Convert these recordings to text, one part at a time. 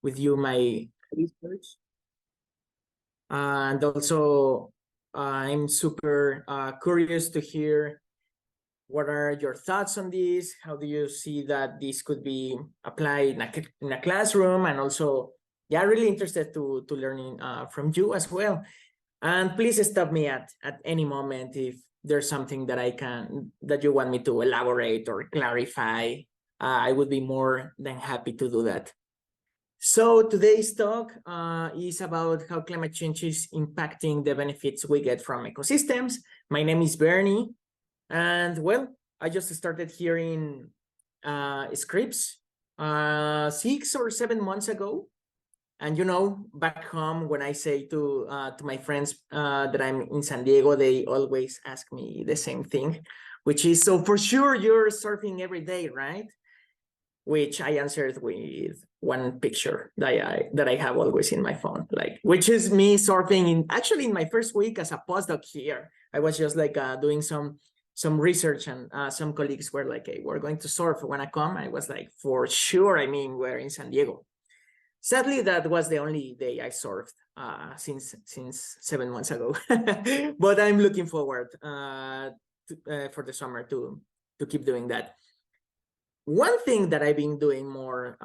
with you my research. And also, I'm super curious to hear what are your thoughts on this? How do you see that this could be applied in a classroom? And also, yeah, really interested to learning from you as well. And please stop me at any moment if there's something that you want me to elaborate or clarify. I would be more than happy to do that. So today's talk is about how climate change is impacting the benefits we get from ecosystems. My name is Bernie, and well, I just started hearing scripts 6 or 7 months ago. And you know, back home, when I say to my friends that I'm in San Diego, they always ask me the same thing, which is, so for sure you're surfing every day, right? Which I answered with one picture that I have always in my phone, like, which is me surfing actually in my first week as a postdoc here. I was just like doing some research, and some colleagues were like, hey, we're going to surf, wanna come? I was like, for sure. I mean, we're in San Diego. Sadly, that was the only day I surfed since 7 months ago. But I'm looking forward for the summer to keep doing that. One thing that I've been doing more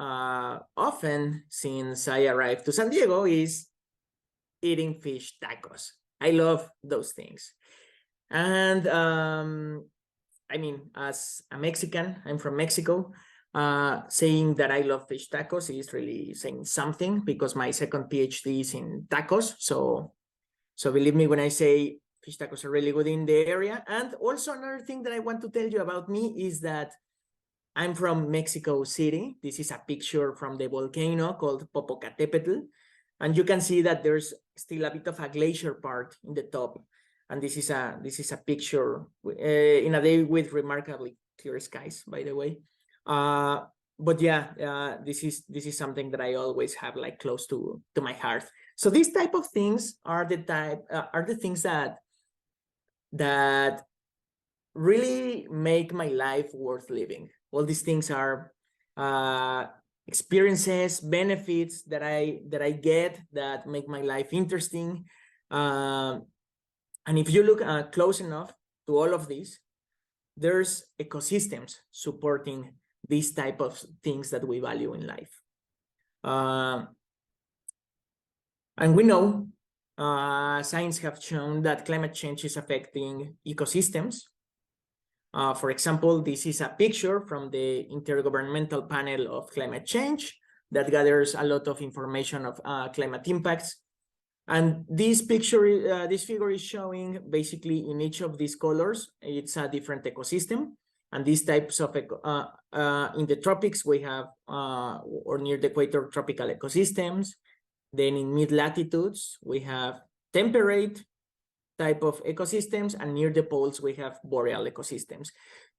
often since I arrived to San Diego is eating fish tacos. I love those things. And I mean, as a Mexican, I'm from Mexico, saying that I love fish tacos is really saying something, because my second PhD is in tacos. So believe me when I say fish tacos are really good in the area. And also another thing that I want to tell you about me is that I'm from Mexico City. This is a picture from the volcano called Popocatépetl. And you can see that there's still a bit of a glacier part in the top. And this is a picture in a day with remarkably clear skies, by the way. But yeah, this is something that I always have like close to my heart. So these type of things are the things that really make my life worth living. All these things are experiences, benefits that I get that make my life interesting. And if you look close enough to all of these, there's ecosystems supporting these type of things that we value in life. And we know, science have shown that climate change is affecting ecosystems. For example, this is a picture from the Intergovernmental Panel of Climate Change that gathers a lot of information of climate impacts. And this figure is showing basically in each of these colors, it's a different ecosystem. And these types of, in the tropics, we have, or near the equator, tropical ecosystems. Then in mid-latitudes, we have temperate type of ecosystems, and near the poles, we have boreal ecosystems.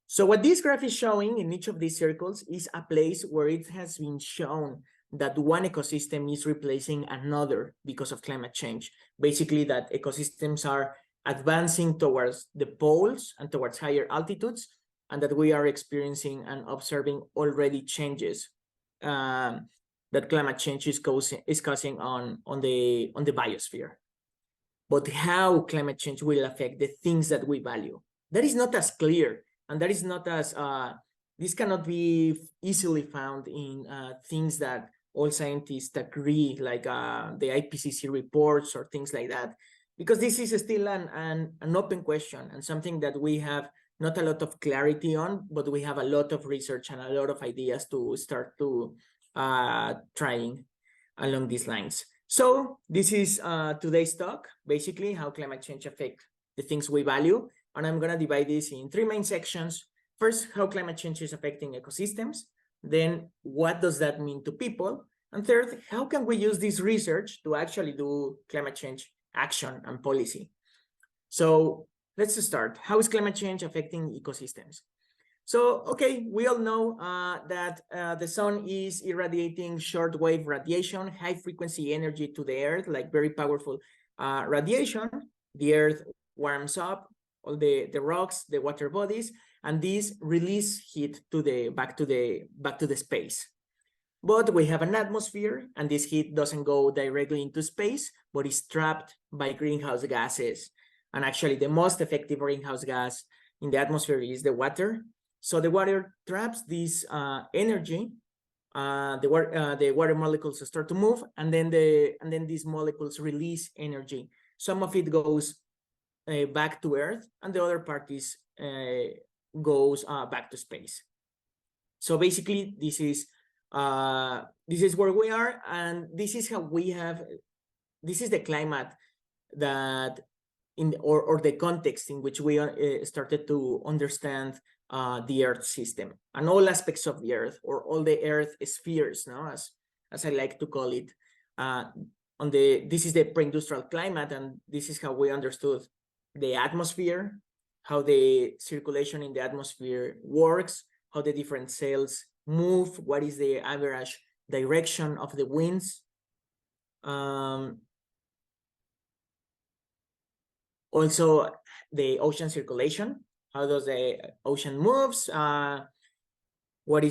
So what this graph is showing in each of these circles is a place where it has been shown that one ecosystem is replacing another because of climate change. Basically, that ecosystems are advancing towards the poles and towards higher altitudes, and that we are experiencing and observing already changes that climate change is causing on the biosphere. But how climate change will affect the things that we value, that is not as clear, and that is not as this cannot be easily found in things that all scientists agree, like the IPCC reports or things like that, because this is still an open question and something that we have not a lot of clarity on, but we have a lot of research and a lot of ideas to start to trying along these lines. So this is today's talk, basically how climate change affects the things we value. And I'm going to divide this in 3 main sections. First, how climate change is affecting ecosystems. Then, what does that mean to people? And third, how can we use this research to actually do climate change action and policy? So let's start. How is climate change affecting ecosystems? So, okay, we all know that the sun is irradiating shortwave radiation, high frequency energy to the earth, like very powerful radiation. The earth warms up, all the rocks, the water bodies, and these release heat to back to the space. But we have an atmosphere, and this heat doesn't go directly into space, but is trapped by greenhouse gases. And actually, the most effective greenhouse gas in the atmosphere is the water. So the water traps this energy. The water molecules start to move, and then these molecules release energy. Some of it goes back to Earth, and the other part goes back to space. So basically, this is where we are, and this is how we have. This is the climate that or the context in which we started to understand the Earth system and all aspects of the Earth, or all the Earth spheres, no, as I like to call it. This is the pre-industrial climate, and this is how we understood the atmosphere, how the circulation in the atmosphere works, how the different cells move, what is the average direction of the winds. Also, the ocean circulation, how does the ocean moves? What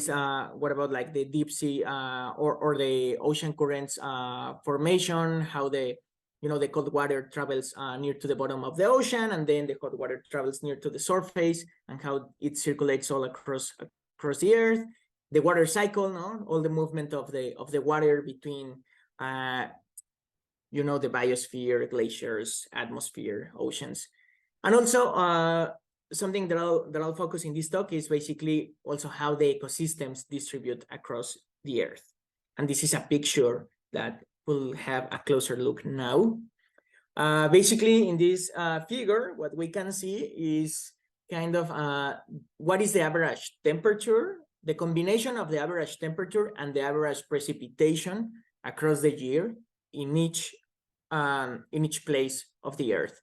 about like the deep sea or the ocean currents formation? How the cold water travels near to the bottom of the ocean, and then the hot water travels near to the surface, and how it circulates all across the Earth. The water cycle, no, all the movement of the water between the biosphere, glaciers, atmosphere, oceans. And also something that I'll focus in this talk is basically also how the ecosystems distribute across the Earth. And this is a picture that we'll have a closer look now. Basically, in this figure, what we can see is kind of what is the average temperature, the combination of the average temperature and the average precipitation across the year in each place of the Earth.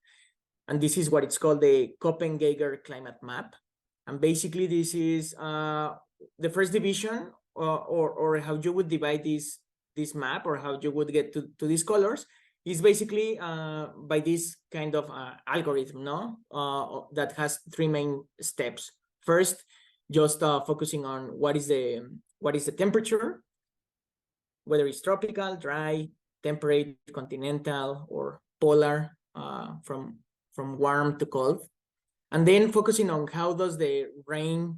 And this is what it's called the Köppen-Geiger climate map. And basically, this is the first division, or how you would divide this map, or how you would get to these colors, is basically by this kind of algorithm, no? That has three main steps. First, just focusing on what is the temperature, whether it's tropical, dry, temperate, continental, or polar, from warm to cold. And then focusing on how does the rain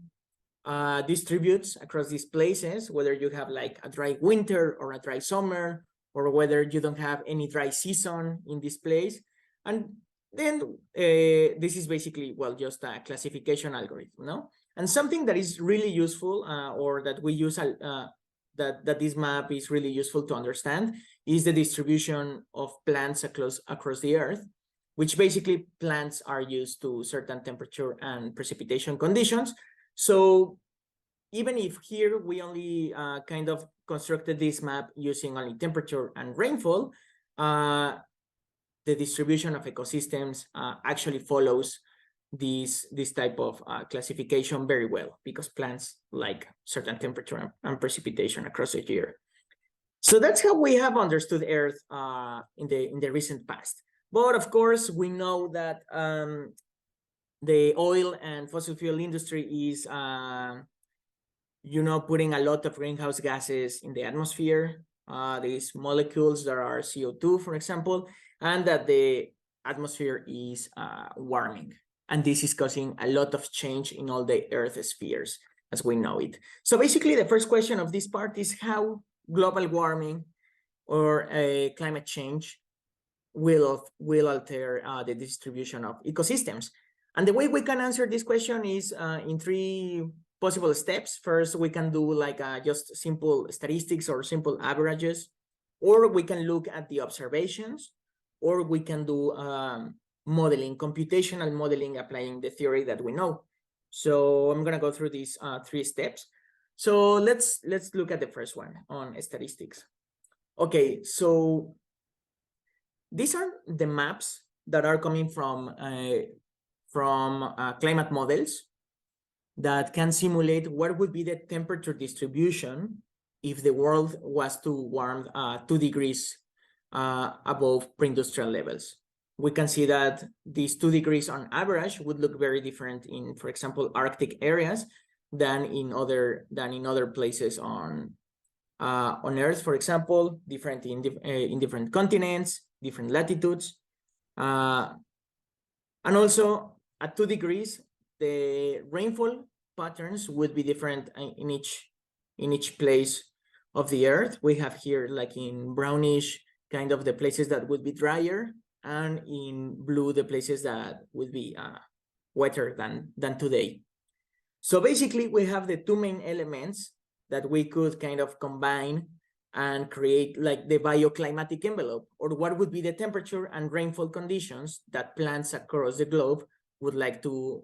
distributes across these places, whether you have like a dry winter or a dry summer, or whether you don't have any dry season in this place. And then this is basically, well, just a classification algorithm, no? And something that is really useful, or that we use, that this map is really useful to understand, is the distribution of plants across the Earth, which basically plants are used to certain temperature and precipitation conditions. So even if here we only kind of constructed this map using only temperature and rainfall, the distribution of ecosystems actually follows this type of classification very well, because plants like certain temperature and precipitation across the year. So that's how we have understood Earth in the recent past. But of course, we know that the oil and fossil fuel industry is putting a lot of greenhouse gases in the atmosphere, these molecules that are CO2, for example, and that the atmosphere is warming. And this is causing a lot of change in all the Earth spheres as we know it. So basically, the first question of this part is how global warming or climate change will alter the distribution of ecosystems. And the way we can answer this question is in three possible steps. First, we can do like just simple statistics or simple averages, or we can look at the observations, or we can do modeling, computational modeling, applying the theory that we know. So I'm gonna go through these three steps. So let's look at the first one on statistics. Okay, so these are the maps that are coming from climate models that can simulate what would be the temperature distribution if the world was to warm 2 degrees above pre-industrial levels. We can see that these 2 degrees on average would look very different in, for example, Arctic areas than in other places on on Earth, for example, different in different continents, different latitudes. And also at 2 degrees, the rainfall patterns would be different in each place of the Earth. We have here, like in brownish, kind of the places that would be drier, and in blue, the places that would be wetter than today. So basically, we have the two main elements that we could kind of combine and create like the bioclimatic envelope, or what would be the temperature and rainfall conditions that plants across the globe would like to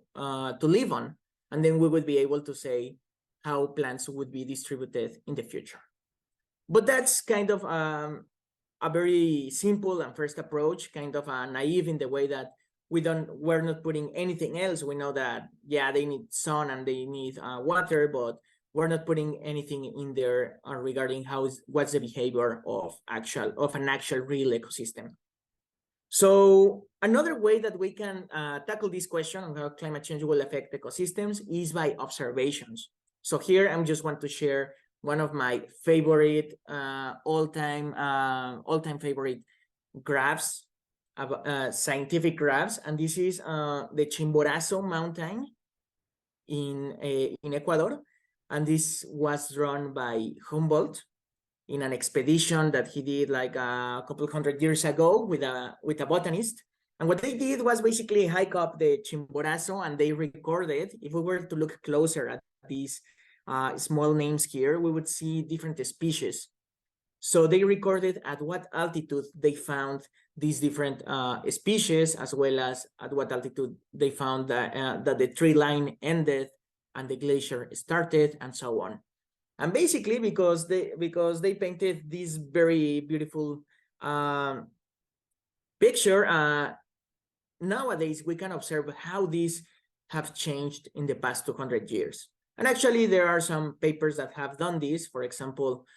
live on. And then we would be able to say how plants would be distributed in the future. But that's kind of a very simple and first approach, kind of naive in the way that we're not putting anything else. We know that, yeah, they need sun and they need water, but we're not putting anything in there regarding what's the behavior of an actual real ecosystem. So another way that we can tackle this question on how climate change will affect ecosystems is by observations. So here I just want to share one of my favorite all-time favorite graphs, scientific graphs, and this is the Chimborazo mountain in Ecuador, and this was drawn by Humboldt in an expedition that he did like a couple hundred years ago with a botanist. And what they did was basically hike up the Chimborazo, and they recorded, if we were to look closer at these small names here, we would see different species. So they recorded at what altitude they found these different species, as well as at what altitude they found that the tree line ended and the glacier started, and so on. And basically, because they painted this very beautiful picture, nowadays we can observe how these have changed in the past 200 years. And actually, there are some papers that have done this. For example,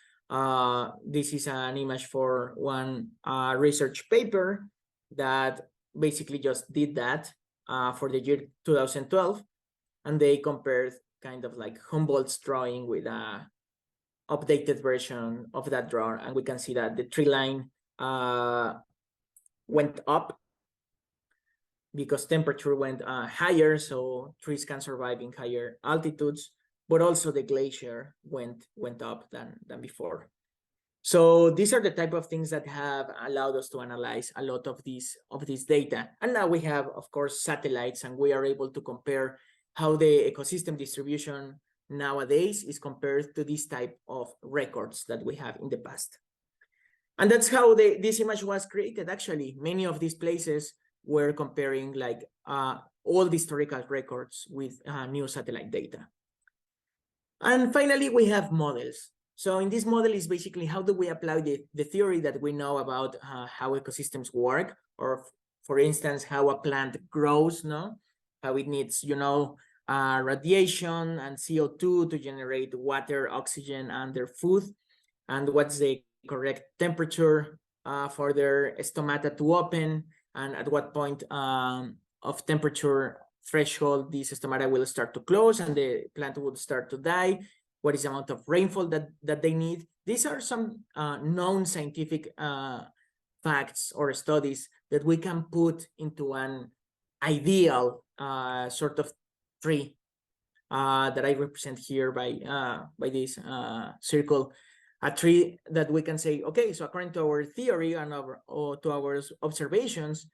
this is an image for one research paper that basically just did that for the year 2012. And they compared kind of like Humboldt's drawing with a updated version of that drawing. And we can see that the tree line went up because temperature went higher, so trees can survive in higher altitudes, but also the glacier went up than before. So these are the type of things that have allowed us to analyze a lot of this data. And now we have, of course, satellites, and we are able to compare how the ecosystem distribution nowadays is compared to this type of records that we have in the past. And that's how this image was created. Actually, many of these places were comparing like all the historical records with new satellite data. And finally, we have models. So in this model is basically how do we apply the theory that we know about how ecosystems work, or for instance, how a plant grows, no? How it needs, radiation and CO2 to generate water, oxygen, and their food, and what's the correct temperature for their stomata to open, and at what point of temperature threshold these stomata will start to close and the plant will start to die, what is the amount of rainfall that they need. These are some known scientific facts or studies that we can put into an ideal sort of tree that I represent here by this circle, a tree that we can say, okay, so according to our theory and to our observations,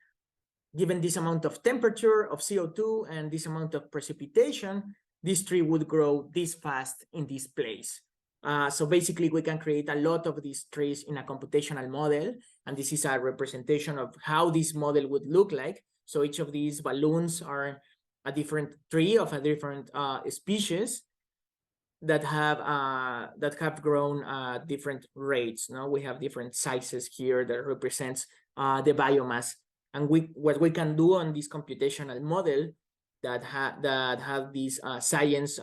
given this amount of temperature of CO2 and this amount of precipitation, this tree would grow this fast in this place. So basically, we can create a lot of these trees in a computational model, and this is a representation of how this model would look like. So each of these balloons are a different tree of a different species that have grown at different rates. Now we have different sizes here that represents the biomass. And what we can do on this computational model that have this science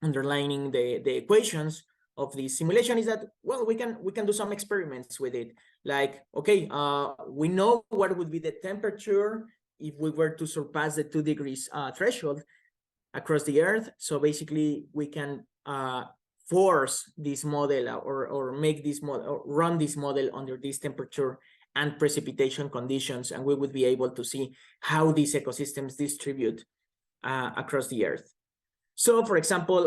underlining the equations of the simulation is that, well, we can do some experiments with it. Like, okay, we know what would be the temperature if we were to surpass the 2 degrees threshold across the Earth. So basically, we can force this model or make this model or run this model under this temperature and precipitation conditions, and we would be able to see how these ecosystems distribute across the Earth. So, for example,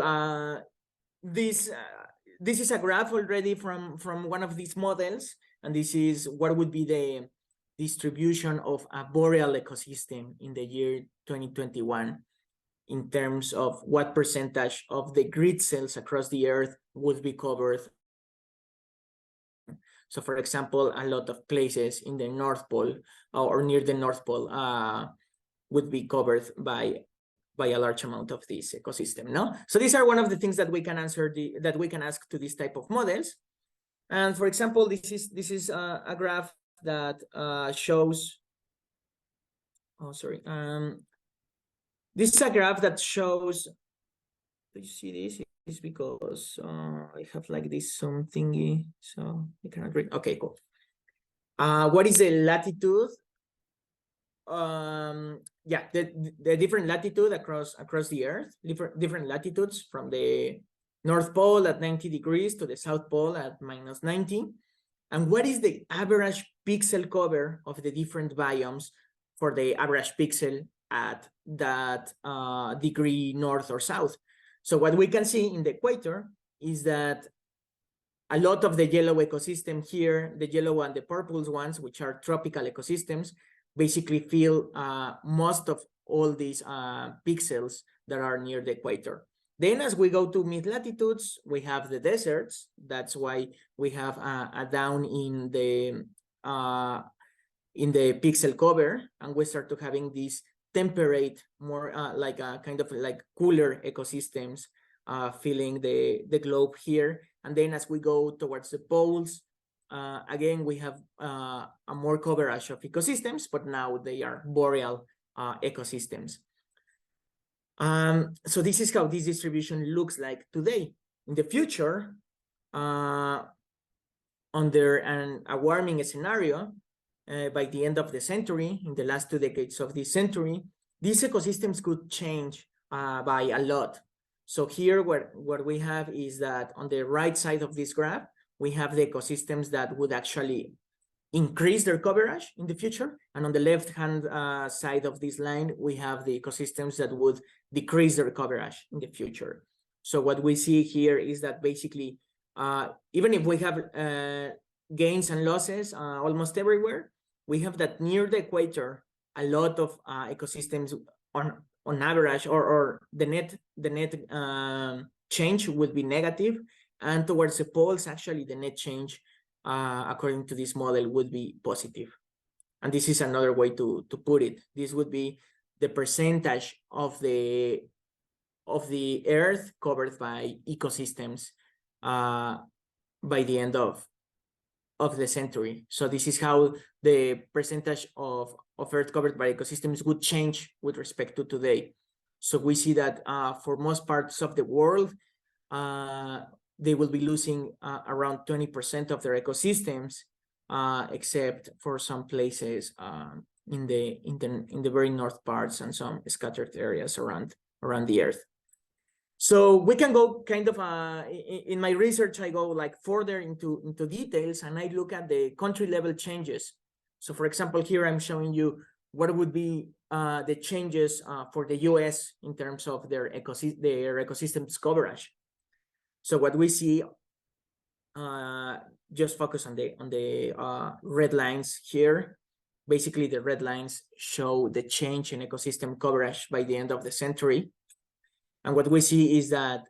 this is a graph already from one of these models, and this is what would be the distribution of a boreal ecosystem in the year 2021 in terms of what percentage of the grid cells across the Earth would be covered. So, for example, a lot of places in the North Pole or near the North Pole would be covered by a large amount of this ecosystem. No, so these are one of the things that we can answer that we can ask to this type of models. And for example, this is a graph that shows. Oh, sorry. This is a graph that shows. Do you see this? It's because I have like this some thingy, so I cannot read. Okay, cool. What is the latitude? Yeah, the different latitude across the Earth, different latitudes from the North Pole at 90 degrees to the South Pole at -90. And what is the average pixel cover of the different biomes for the average pixel at that degree north or south? So what we can see in the equator is that a lot of the yellow ecosystem here, the yellow and the purple ones, which are tropical ecosystems, basically fill most of all these pixels that are near the equator. Then as we go to mid-latitudes, we have the deserts. That's why we have a down in the pixel cover, and we start to having these temperate, more like a kind of like cooler ecosystems filling the globe here. And then as we go towards the poles, again, we have a more coverage of ecosystems, but now they are boreal ecosystems. So this is how this distribution looks like today. In the future, under a warming scenario, by the end of the century, in the last 2 decades of this century, these ecosystems could change by a lot. So here, what we have is that on the right side of this graph, we have the ecosystems that would actually increase their coverage in the future. And on the left-hand side of this line, we have the ecosystems that would decrease their coverage in the future. So what we see here is that basically, even if we have gains and losses almost everywhere, we have that near the equator, a lot of ecosystems on average, or the net change would be negative, and towards the poles, actually the net change, according to this model, would be positive. And this is another way to put it. This would be the percentage of the Earth covered by ecosystems by the end of the century. So this is how the percentage of Earth covered by ecosystems would change with respect to today. So we see that for most parts of the world, they will be losing around 20% of their ecosystems, except for some places in the very north parts and some scattered areas around the Earth. So we can go kind of in my research, I go like further into details, and I look at the country level changes. So for example, here I'm showing you what would be the changes for the US in terms of their ecosystems coverage. So what we see, just focus on the red lines here. Basically, the red lines show the change in ecosystem coverage by the end of the century. And what we see is that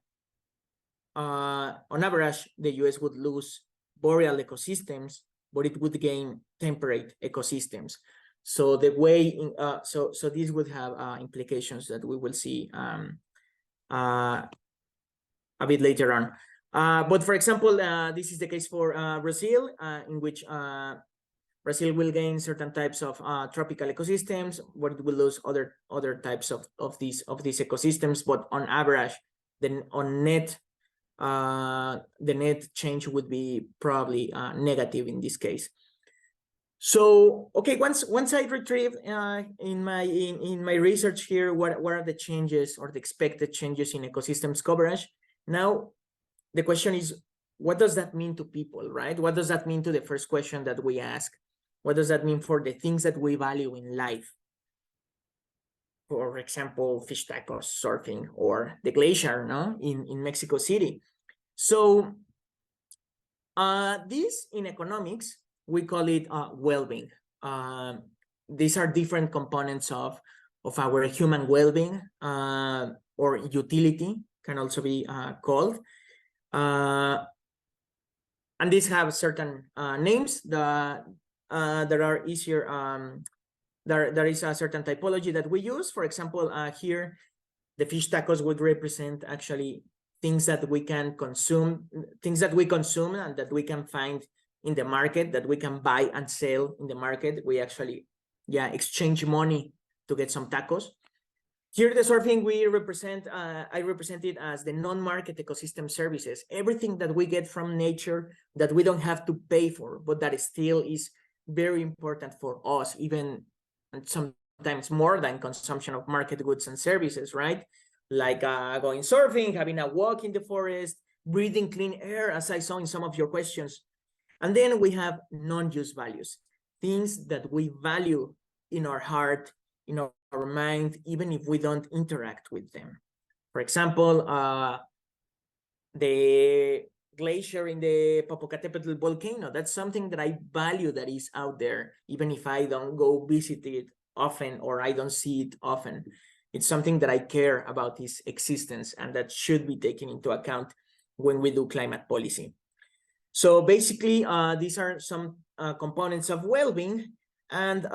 on average, the US would lose boreal ecosystems, but it would gain temperate ecosystems. So the way, so this would have implications that we will see a bit later on. But for example, this is the case for Brazil, in which Brazil will gain certain types of tropical ecosystems, but it will lose other types of these ecosystems. But on average, then on net, the net change would be probably negative in this case. So okay, once I retrieve in my research here what are the changes or the expected changes in ecosystems coverage. Now the question is, what does that mean to people, right? What does that mean to the first question that we ask? What does that mean for the things that we value in life? For example, fish tacos, surfing, or the glacier, no, in Mexico City. So this in economics, we call it well-being. These are different components of our human well-being, or utility can also be called. And these have certain names that are easier. There is a certain typology that we use. For example, here, the fish tacos would represent actually things that we can consume, things that we consume and that we can find in the market, that we can buy and sell in the market. We actually, exchange money to get some tacos. Here, the surfing, we represent, I represent it as the non-market ecosystem services, everything that we get from nature that we don't have to pay for, but that still is very important for us, even sometimes more than consumption of market goods and services, right? Like going surfing, having a walk in the forest, breathing clean air, as I saw in some of your questions. And then we have non-use values, things that we value in our heart, in our mind, even if we don't interact with them. For example, the glacier in the Popocatépetl volcano, that's something that I value that is out there, even if I don't go visit it often or I don't see it often. It's something that I care about its existence and that should be taken into account when we do climate policy. So basically, these are some components of well-being. And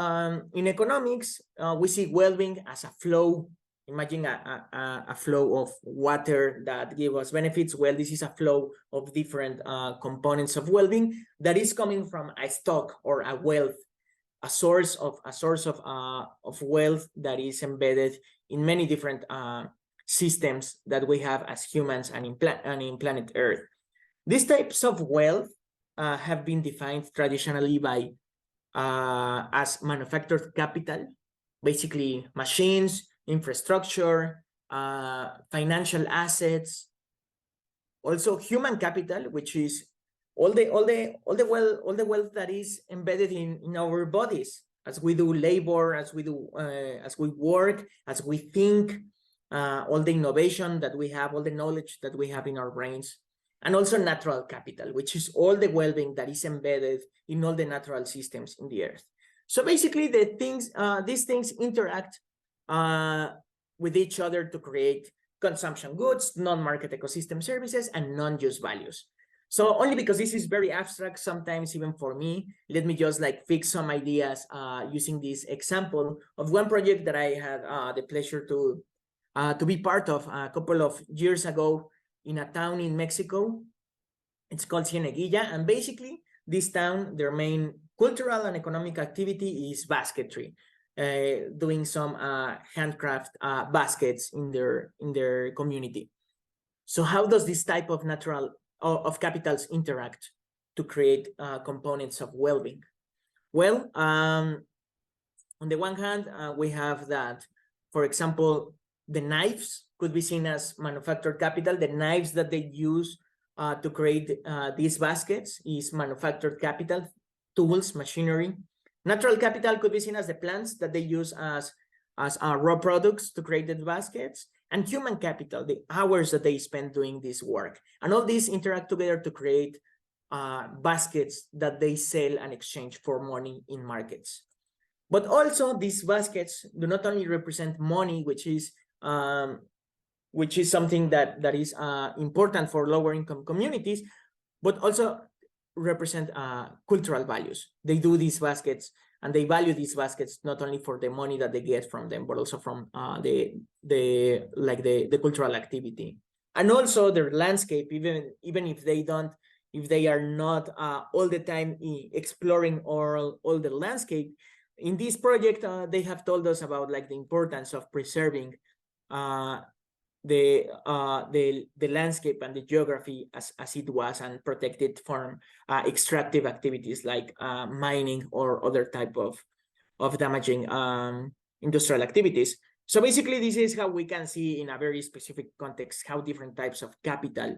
in economics, we see well-being as a flow. Imagine a flow of water that gives us benefits. Well, this is a flow of different components of well-being that is coming from a stock or a wealth, a source of wealth that is embedded in many different systems that we have as humans and in planet Earth. These types of wealth have been defined traditionally by as manufactured capital, basically machines, infrastructure, financial assets, also human capital, which is all the wealth that is embedded in our bodies as we do labor, as we work, as we think, all the innovation that we have, all the knowledge that we have in our brains. And also natural capital, which is all the well-being that is embedded in all the natural systems in the earth. So basically, these things interact with each other to create consumption goods, non-market ecosystem services, and non-use values. So only because this is very abstract, sometimes even for me, let me just like fix some ideas using this example of one project that I had the pleasure to be part of a couple of years ago in a town in Mexico. It's called Cieneguilla, and basically this town, their main cultural and economic activity is basketry, doing some handcraft baskets in their community. So how does this type of of capitals interact to create components of well-being? Well, on the one hand, we have that, for example, the knives could be seen as manufactured capital. The knives that they use to create these baskets is manufactured capital, tools, machinery. Natural capital could be seen as the plants that they use as raw products to create the baskets, and human capital, the hours that they spend doing this work. And all these interact together to create baskets that they sell and exchange for money in markets. But also these baskets do not only represent money, which is something that is important for lower income communities, but also represent cultural values. They do these baskets and they value these baskets not only for the money that they get from them, but also from the cultural activity. And also their landscape, even if they are not all the time exploring all the landscape. In this project, they have told us about like the importance of preserving the landscape and the geography as it was, and protect it from extractive activities like mining or other type of damaging industrial activities. So basically, this is how we can see in a very specific context how different types of capital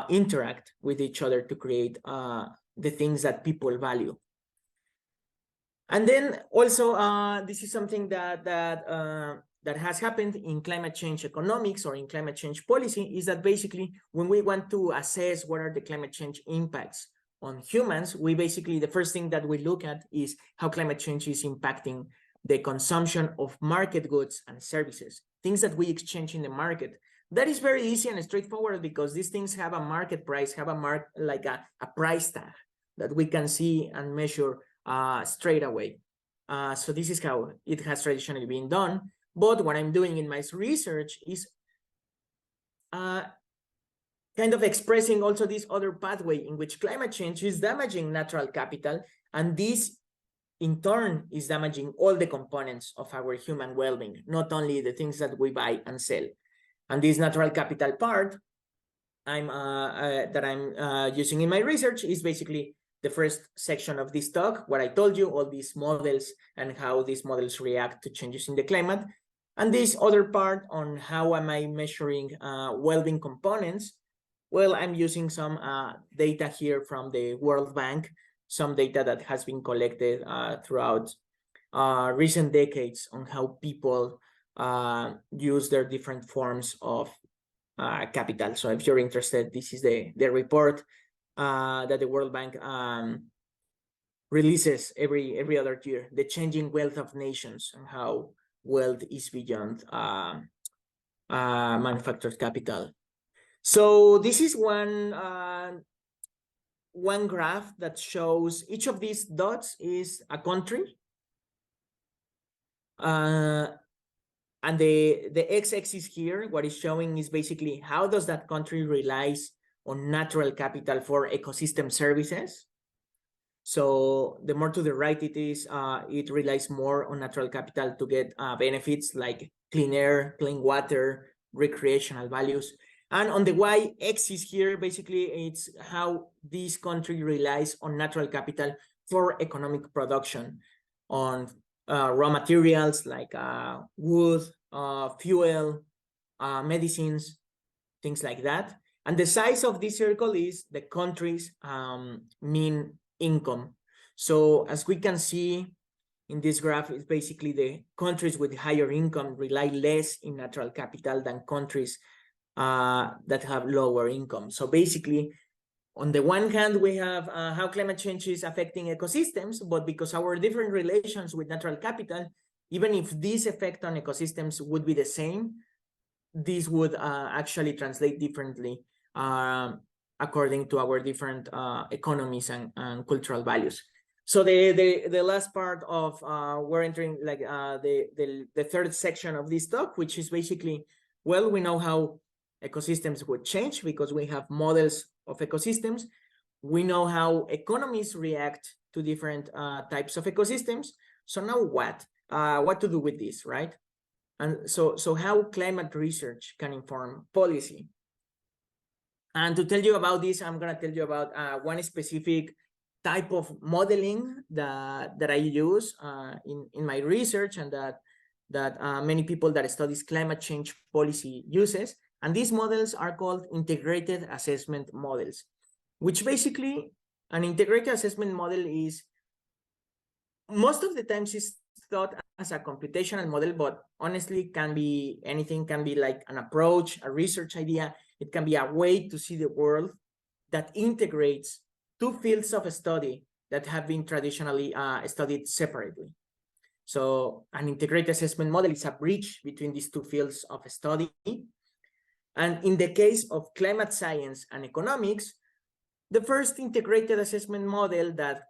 interact with each other to create the things that people value. And then also, this is something that has happened in climate change economics or in climate change policy, is that basically when we want to assess what are the climate change impacts on humans, we basically, the first thing that we look at is how climate change is impacting the consumption of market goods and services, things that we exchange in the market. That is very easy and straightforward because these things have a market price, have a price tag that we can see and measure straight away. So this is how it has traditionally been done. But what I'm doing in my research is kind of expressing also this other pathway in which climate change is damaging natural capital, and this in turn is damaging all the components of our human well-being, not only the things that we buy and sell. And this natural capital part I'm using in my research is basically the first section of this talk, what I told you, all these models and how these models react to changes in the climate. And this other part on how am I measuring well-being components. Well, I'm using some data here from the World Bank, some data that has been collected throughout recent decades on how people use their different forms of capital. So if you're interested, this is the report that the World Bank releases every other year, the changing wealth of nations and how wealth is beyond manufactured capital. So this is one graph that shows each of these dots is a country. And the x-axis here, what is showing is basically how does that country relies on natural capital for ecosystem services. So the more to the right it is, it relies more on natural capital to get benefits like clean air, clean water, recreational values. And on the y-axis here, basically it's how this country relies on natural capital for economic production, on raw materials like wood, fuel, medicines, things like that. And the size of this circle is the country's mean income. So as we can see in this graph, it's basically the countries with higher income rely less in natural capital than countries that have lower income. So basically, on the one hand, we have how climate change is affecting ecosystems, but because our different relations with natural capital, even if this effect on ecosystems would be the same, this would actually translate differently according to our different economies and cultural values. So the last part of we're entering like the third section of this talk, which is basically, well, we know how ecosystems would change because we have models of ecosystems. We know how economies react to different types of ecosystems. So now what? What to do with this, right? And so how climate research can inform policy. And to tell you about this, I'm going to tell you about one specific type of modeling that I use in my research, and that many people that studies climate change policy uses. And these models are called integrated assessment models, which basically an integrated assessment model is most of the times is thought as a computational model, but honestly can be anything, can be like an approach, a research idea. It can be a way to see the world that integrates two fields of study that have been traditionally studied separately. So an integrated assessment model is a bridge between these two fields of study. And in the case of climate science and economics, the first integrated assessment model that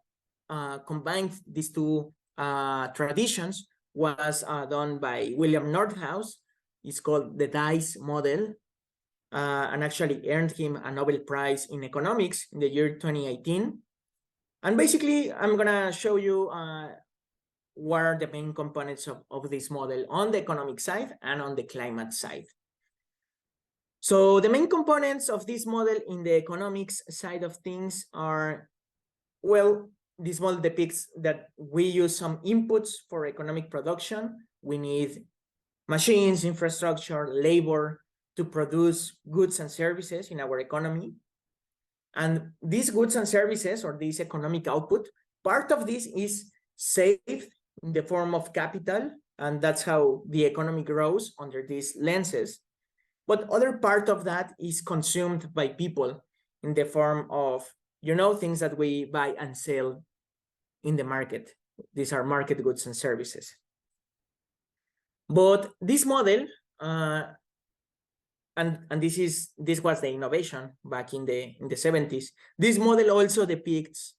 combined these two traditions was done by William Nordhaus. It's called the DICE model, and actually earned him a Nobel Prize in economics in the year 2018. And basically, I'm gonna show you what are the main components of this model on the economic side and on the climate side. So the main components of this model in the economics side of things are, well, this model depicts that we use some inputs for economic production. We need machines, infrastructure, labor to produce goods and services in our economy. And these goods and services, or this economic output, part of this is saved in the form of capital, and that's how the economy grows under these lenses. But other part of that is consumed by people in the form of, things that we buy and sell in the market. These are market goods and services. But this model, and this was the innovation back in the 70s. This model also depicts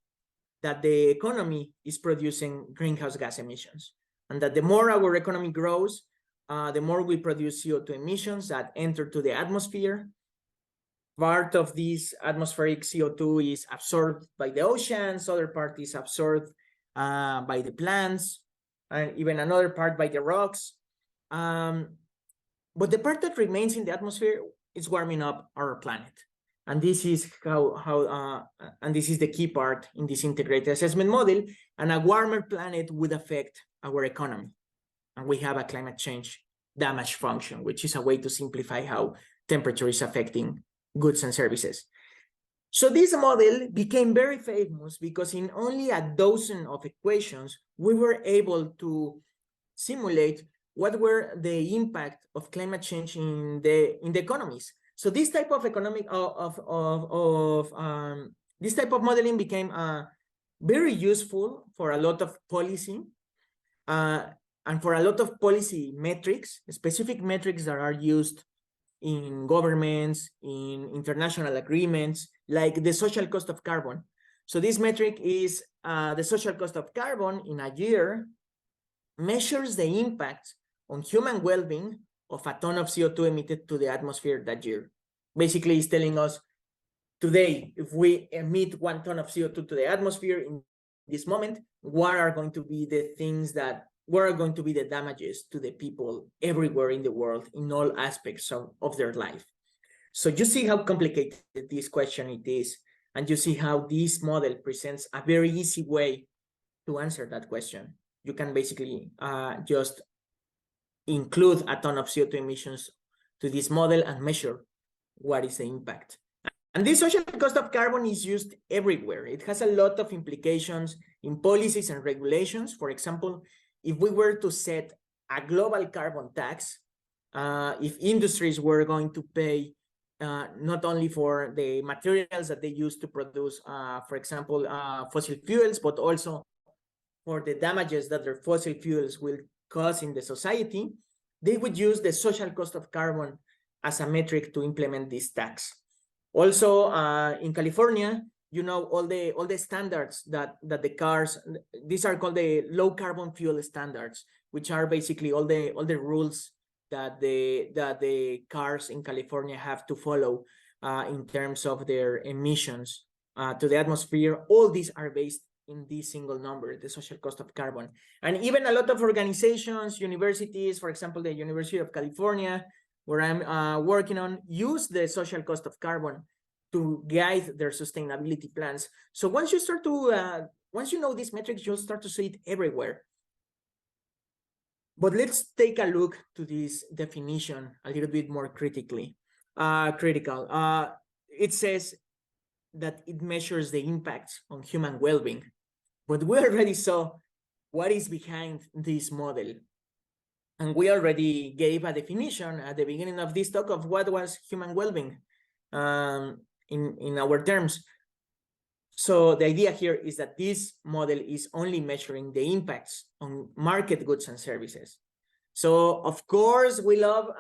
that the economy is producing greenhouse gas emissions, and that the more our economy grows, the more we produce CO2 emissions that enter to the atmosphere. Part of this atmospheric CO2 is absorbed by the oceans, other part is absorbed by the plants, and even another part by the rocks. But the part that remains in the atmosphere is warming up our planet. And this is and this is the key part in this integrated assessment model. And a warmer planet would affect our economy. And we have a climate change damage function, which is a way to simplify how temperature is affecting goods and services. So this model became very famous because in only a dozen of equations, we were able to simulate what were the impact of climate change in the economies. So this type of this type of modeling became very useful for a lot of policy and for a lot of policy metrics, specific metrics that are used in governments, in international agreements, like the social cost of carbon. So this metric is the social cost of carbon in a year measures the impact on human well-being of a ton of CO2 emitted to the atmosphere that year. Basically, it's telling us today, if we emit 1 ton of CO2 to the atmosphere in this moment, what are going to be the damages to the people everywhere in the world in all aspects of their life. So you see how complicated this question it is, and you see how this model presents a very easy way to answer that question. You can basically just include a ton of CO2 emissions to this model and measure what is the impact. And this social cost of carbon is used everywhere. It has a lot of implications in policies and regulations. For example, if we were to set a global carbon tax, if industries were going to pay not only for the materials that they use to produce, for example, fossil fuels, but also for the damages that their fossil fuels will cause in the society, they would use the social cost of carbon as a metric to implement this tax. Also, in California, all the standards that the cars, these are called the low carbon fuel standards, which are basically all the rules that the cars in California have to follow in terms of their emissions to the atmosphere. All these are based in this single number, the social cost of carbon. And even a lot of organizations, universities, for example, the University of California, where I'm working on, use the social cost of carbon to guide their sustainability plans. So once you start to, once you know these metrics, you'll start to see it everywhere. But let's take a look to this definition a little bit more critically. It says that it measures the impacts on human well-being. But we already saw what is behind this model. And we already gave a definition at the beginning of this talk of what was human well-being in our terms. So the idea here is that this model is only measuring the impacts on market goods and services. So of course, we love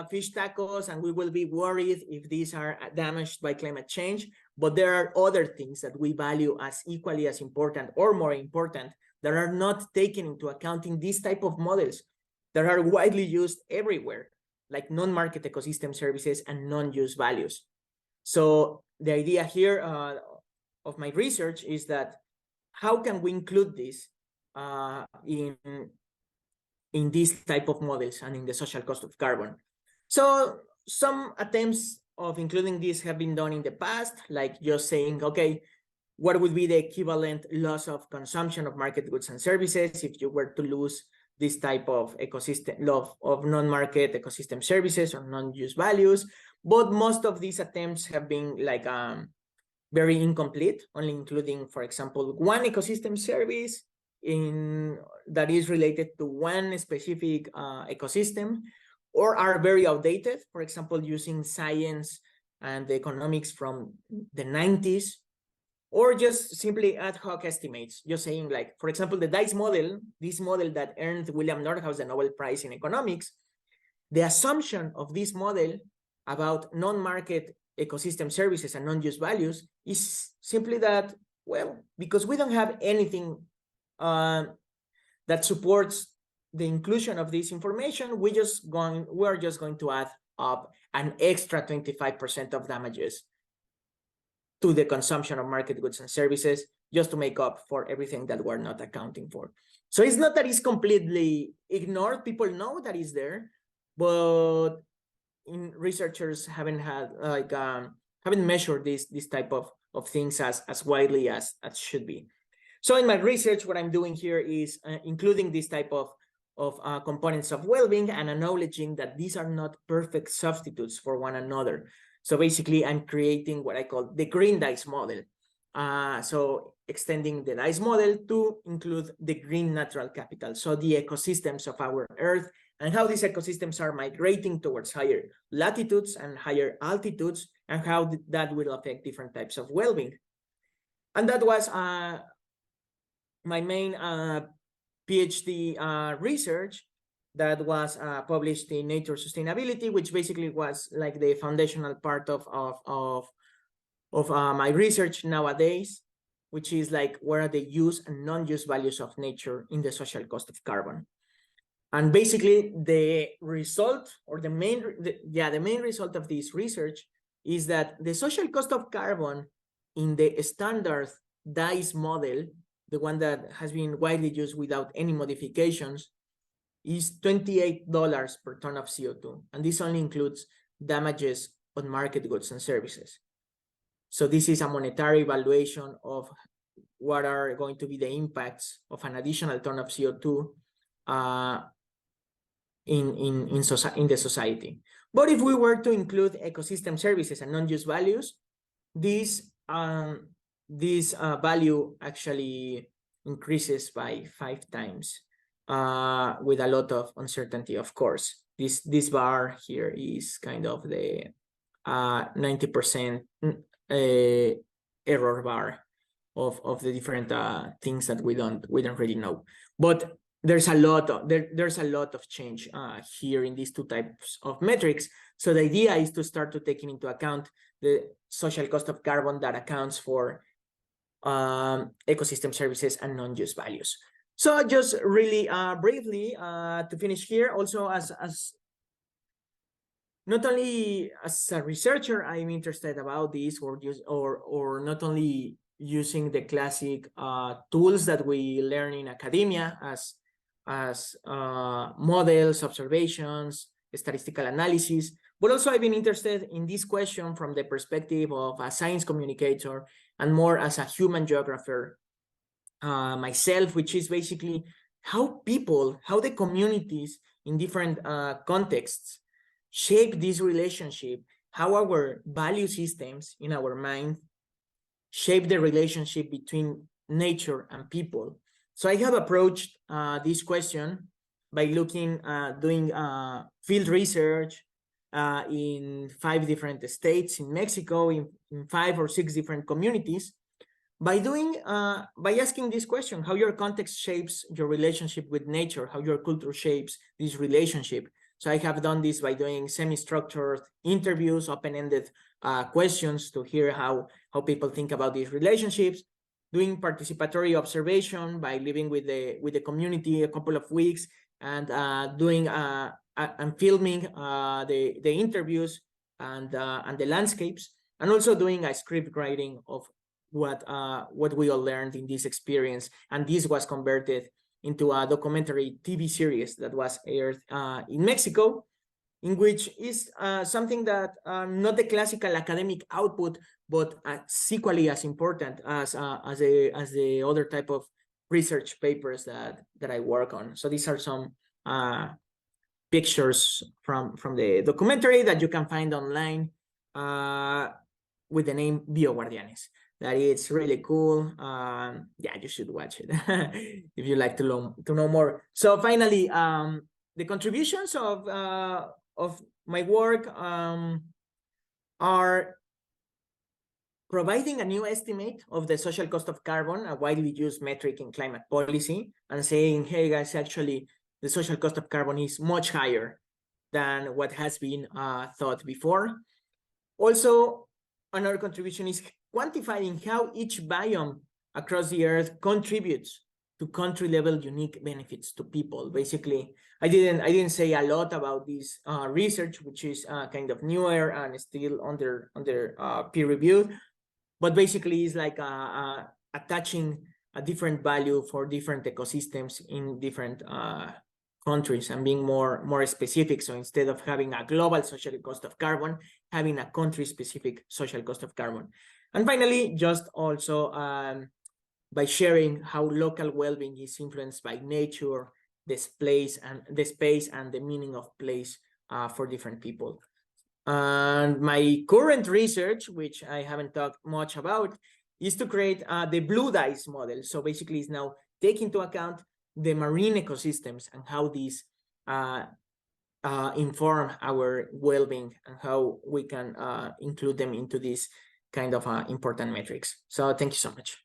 fish tacos, and we will be worried if these are damaged by climate change. But there are other things that we value as equally as important or more important that are not taken into account in this type of models that are widely used everywhere, like non-market ecosystem services and non-use values. So the idea here of my research is that how can we include this in these type of models and in the social cost of carbon? So some attempts of including this have been done in the past, like just saying, okay, what would be the equivalent loss of consumption of market goods and services if you were to lose this type of ecosystem of non-market ecosystem services or non-use values? But most of these attempts have been like very incomplete, only including, for example, one ecosystem service that is related to one specific ecosystem, or are very outdated, for example, using science and the economics from the 90s, or just simply ad hoc estimates, just saying, like, for example, the DICE model, this model that earned William Nordhaus the Nobel Prize in economics, the assumption of this model about non-market ecosystem services and non-use values is simply that, well, because we don't have anything that supports the inclusion of this information, we're just going to add up an extra 25% of damages to the consumption of market goods and services, just to make up for everything that we're not accounting for. So it's not that it's completely ignored. People know that it's there, but researchers haven't measured this type of things as widely as should be. So in my research, what I'm doing here is including this type of components of well-being and acknowledging that these are not perfect substitutes for one another. So basically, I'm creating what I call the green DICE model. So extending the DICE model to include the green natural capital, so the ecosystems of our Earth, and how these ecosystems are migrating towards higher latitudes and higher altitudes, and how that will affect different types of well-being. And that was my main PhD research that was published in Nature Sustainability, which basically was like the foundational part of my research nowadays, which is like, what are the use and non-use values of nature in the social cost of carbon. And basically the result, or the main result of this research is that the social cost of carbon in the standard DICE model, the one that has been widely used without any modifications, is $28 per ton of CO2. And this only includes damages on market goods and services. So this is a monetary valuation of what are going to be the impacts of an additional ton of CO2 in the society. But if we were to include ecosystem services and non-use values, this value actually increases by 5 times with a lot of uncertainty, of course. This bar here is kind of the 90% error bar of the different things that we don't really know. But there's a lot of change here in these two types of metrics. So the idea is to start to taking into account the social cost of carbon that accounts for ecosystem services and non-use values. So just really briefly to finish here, also as not only as a researcher, I'm interested about this, or not only using the classic tools that we learn in academia as models, observations, statistical analysis, but also I've been interested in this question from the perspective of a science communicator and more as a human geographer myself, which is basically how the communities in different contexts shape this relationship, how our value systems in our mind shape the relationship between nature and people. So I have approached this question by doing field research in 5 different states in Mexico, in 5 or 6 different communities, by asking this question: how your context shapes your relationship with nature, how your culture shapes this relationship. So I have done this by doing semi-structured interviews, open-ended questions to hear how people think about these relationships, doing participatory observation by living with the community a couple of weeks, and doing and filming the interviews and the landscapes, and also doing a script writing of what we all learned in this experience. And this was converted into a documentary TV series that was aired in Mexico, in which is something that not the classical academic output, but equally as important as the other type of research papers that I work on. So these are some pictures from the documentary that you can find online with the name BioGuardianes. that it's really cool. Yeah, you should watch it if you like to know more. So finally, the contributions of my work are providing a new estimate of the social cost of carbon, a widely used metric in climate policy, and saying, hey guys, actually the social cost of carbon is much higher than what has been thought before. Also, another contribution is quantifying how each biome across the earth contributes to country level unique benefits to people. Basically, I didn't say a lot about this research, which is kind of newer and still under peer review, but basically it's like attaching a different value for different ecosystems in different countries and being more specific. So instead of having a global social cost of carbon, having a country specific social cost of carbon. And finally, just also by sharing how local well-being is influenced by nature, the space and the meaning of place for different people. And my current research, which I haven't talked much about, is to create the blue dice model. So basically it's now taking into account the marine ecosystems and how these inform our well-being and how we can include them into these kind of important metrics. So thank you so much.